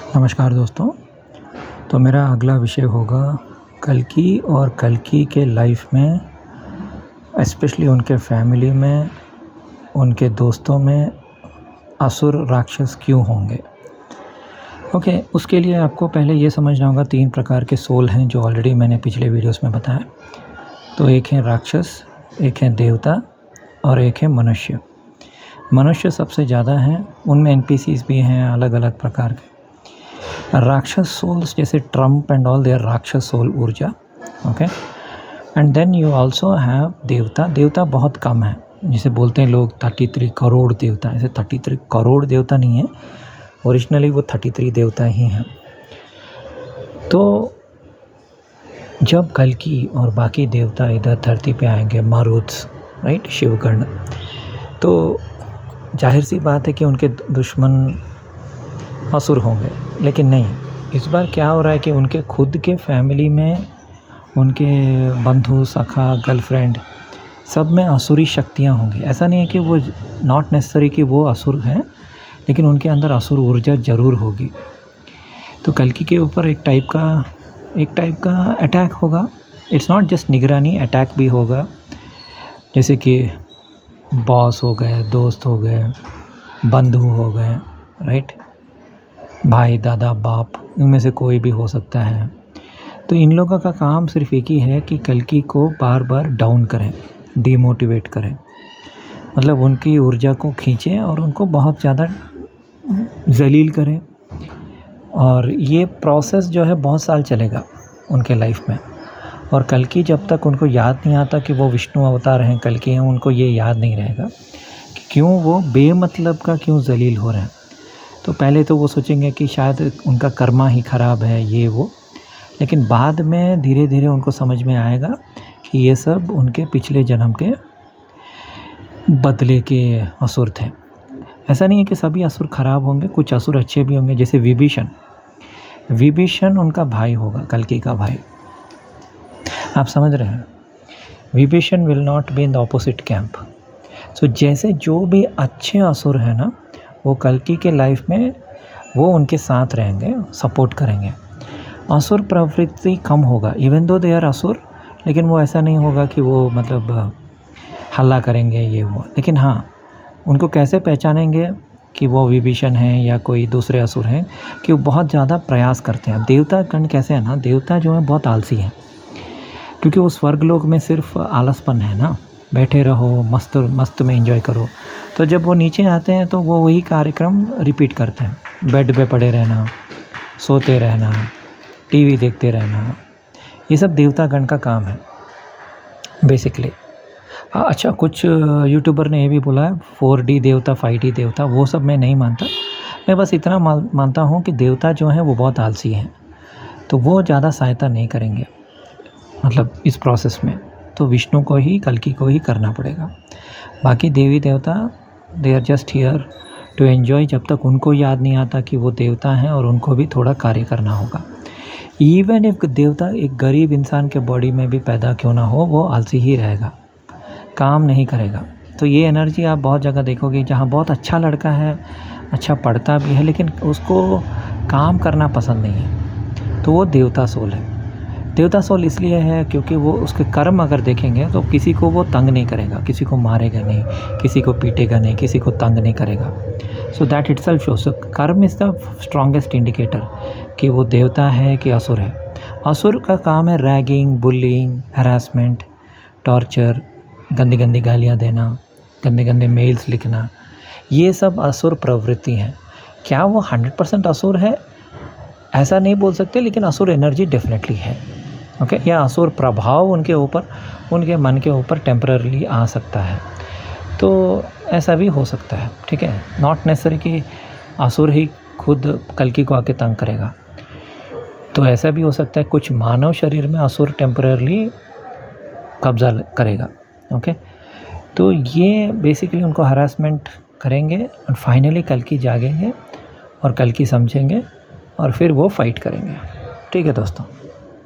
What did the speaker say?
नमस्कार दोस्तों। तो मेरा अगला विषय होगा कल्कि और कल्कि के लाइफ में, स्पेशली उनके फैमिली में, उनके दोस्तों में असुर राक्षस क्यों होंगे। ओके, उसके लिए आपको पहले ये समझना होगा 3 प्रकार के सोल हैं जो ऑलरेडी मैंने पिछले वीडियोस में बताया। तो एक है राक्षस, एक है देवता और एक है मनुष्य। मनुष्य सबसे ज़्यादा हैं, उनमें एनपीसीज भी हैं अलग अलग प्रकार के। राक्षस सोल्स जैसे Trump and all, they are राक्षस सोल ऊर्जा। Okay, and then you also have देवता। देवता बहुत कम है, जिसे बोलते हैं लोग 33 करोड़ देवता। ऐसे 33 करोड़ देवता नहीं है, ओरिजिनली वो 33 देवता ही हैं। तो जब कल्कि और बाकी देवता इधर धरती पे आएंगे, मारुत्स, राइट, शिवगण, तो जाहिर सी बात है कि उनके दुश्मन असुर होंगे। लेकिन नहीं, इस बार क्या हो रहा है कि उनके खुद के फैमिली में, उनके बंधु, सखा, गर्लफ्रेंड, सब में असुरी शक्तियाँ होंगी। ऐसा नहीं है कि वो नॉट नेसेसरी कि वो असुर हैं, लेकिन उनके अंदर असुर ऊर्जा ज़रूर होगी। तो कल्कि के ऊपर एक टाइप का अटैक होगा। इट्स नॉट जस्ट निगरानी, अटैक भी होगा। जैसे कि बॉस हो गए, दोस्त हो गए, बंधु हो गए, राइट, भाई, दादा, बाप, इनमें से कोई भी हो सकता है। तो इन लोगों का काम सिर्फ एक ही है कि कल्कि को बार बार डाउन करें, डीमोटिवेट करें, मतलब उनकी ऊर्जा को खींचें और उनको बहुत ज़्यादा जलील करें। और ये प्रोसेस जो है बहुत साल चलेगा उनके लाइफ में। और कल्कि जब तक उनको याद नहीं आता कि वो विष्णु अवतार हैं, कल्कि हैं, उनको ये याद नहीं रहेगा कि क्यों वो बेमतलब का क्यों जलील हो रहे हैं। तो पहले तो वो सोचेंगे कि शायद उनका कर्मा ही ख़राब है, ये वो, लेकिन बाद में धीरे धीरे उनको समझ में आएगा कि ये सब उनके पिछले जन्म के बदले के असुर थे। ऐसा नहीं है कि सभी असुर ख़राब होंगे, कुछ असुर अच्छे भी होंगे। जैसे विभीषण उनका भाई होगा, कल्कि का भाई। आप समझ रहे हैं, Vibhishan will not be in the opposite camp. So जैसे जो भी अच्छे असुर हैं ना, वो कल्कि के लाइफ में वो उनके साथ रहेंगे, सपोर्ट करेंगे। असुर प्रवृत्ति कम होगा, इवन दो दे आर असुर, लेकिन वो ऐसा नहीं होगा कि वो मतलब हल्ला करेंगे ये वो। लेकिन हाँ, उनको कैसे पहचानेंगे कि वो विभीषण हैं या कोई दूसरे असुर हैं, कि वो बहुत ज़्यादा प्रयास करते हैं। देवता गण कैसे है ना, देवता जो है बहुत आलसी हैं, क्योंकि वो स्वर्गलोक में सिर्फ आलसपन है ना, बैठे रहो, मस्त में एंजॉय करो। तो जब वो नीचे आते हैं तो वो वही कार्यक्रम रिपीट करते हैं, बेड पे पड़े रहना, सोते रहना, टीवी देखते रहना, ये सब देवता गण का काम है बेसिकली। अच्छा, कुछ यूट्यूबर ने ये भी बोला है 4D देवता, 5D देवता, वो सब मैं नहीं मानता। मैं बस इतना मानता हूँ कि देवता जो हैं वो बहुत आलसी हैं, तो वो ज़्यादा सहायता नहीं करेंगे मतलब इस प्रोसेस में। तो विष्णु को ही, कल्कि को ही करना पड़ेगा। बाकी देवी देवता, they are just here to enjoy, जब तक उनको याद नहीं आता कि वो देवता हैं और उनको भी थोड़ा कार्य करना होगा। इवन इफ देवता एक गरीब इंसान के बॉडी में भी पैदा क्यों ना हो, वो आलसी ही रहेगा, काम नहीं करेगा। तो ये एनर्जी आप बहुत जगह देखोगे, जहाँ बहुत अच्छा लड़का है, अच्छा पढ़ता भी है, लेकिन उसको काम करना पसंद नहीं है, तो वो देवता सोल है। देवता सोल इसलिए है क्योंकि वो उसके कर्म अगर देखेंगे तो किसी को वो तंग नहीं करेगा, किसी को मारेगा नहीं, किसी को पीटेगा नहीं, किसी को तंग नहीं करेगा। सो दैट इटसेल्फ शोस, सो कर्म इज़ द स्ट्रॉन्गेस्ट इंडिकेटर कि वो देवता है कि असुर है। असुर का काम है रैगिंग, बुलिंग, हरासमेंट, टॉर्चर, गंदी गंदी गालियाँ देना, गंदे गंदे मेल्स लिखना, ये सब असुर प्रवृत्ति हैं। क्या वो 100% असुर है ऐसा नहीं बोल सकते, लेकिन असुर एनर्जी डेफिनेटली है। ओके, या असुर प्रभाव उनके ऊपर, उनके मन के ऊपर टेम्पररी आ सकता है, तो ऐसा भी हो सकता है। ठीक है, नॉट नेसेसरी कि असुर ही खुद कल्कि को आके तंग करेगा। तो ऐसा भी हो सकता है कुछ मानव शरीर में असुर टेम्पररी कब्जा करेगा। ओके, तो ये बेसिकली उनको हरासमेंट करेंगे और फाइनली कल्कि जागेंगे और कल्कि समझेंगे और फिर वो फाइट करेंगे। ठीक है दोस्तों।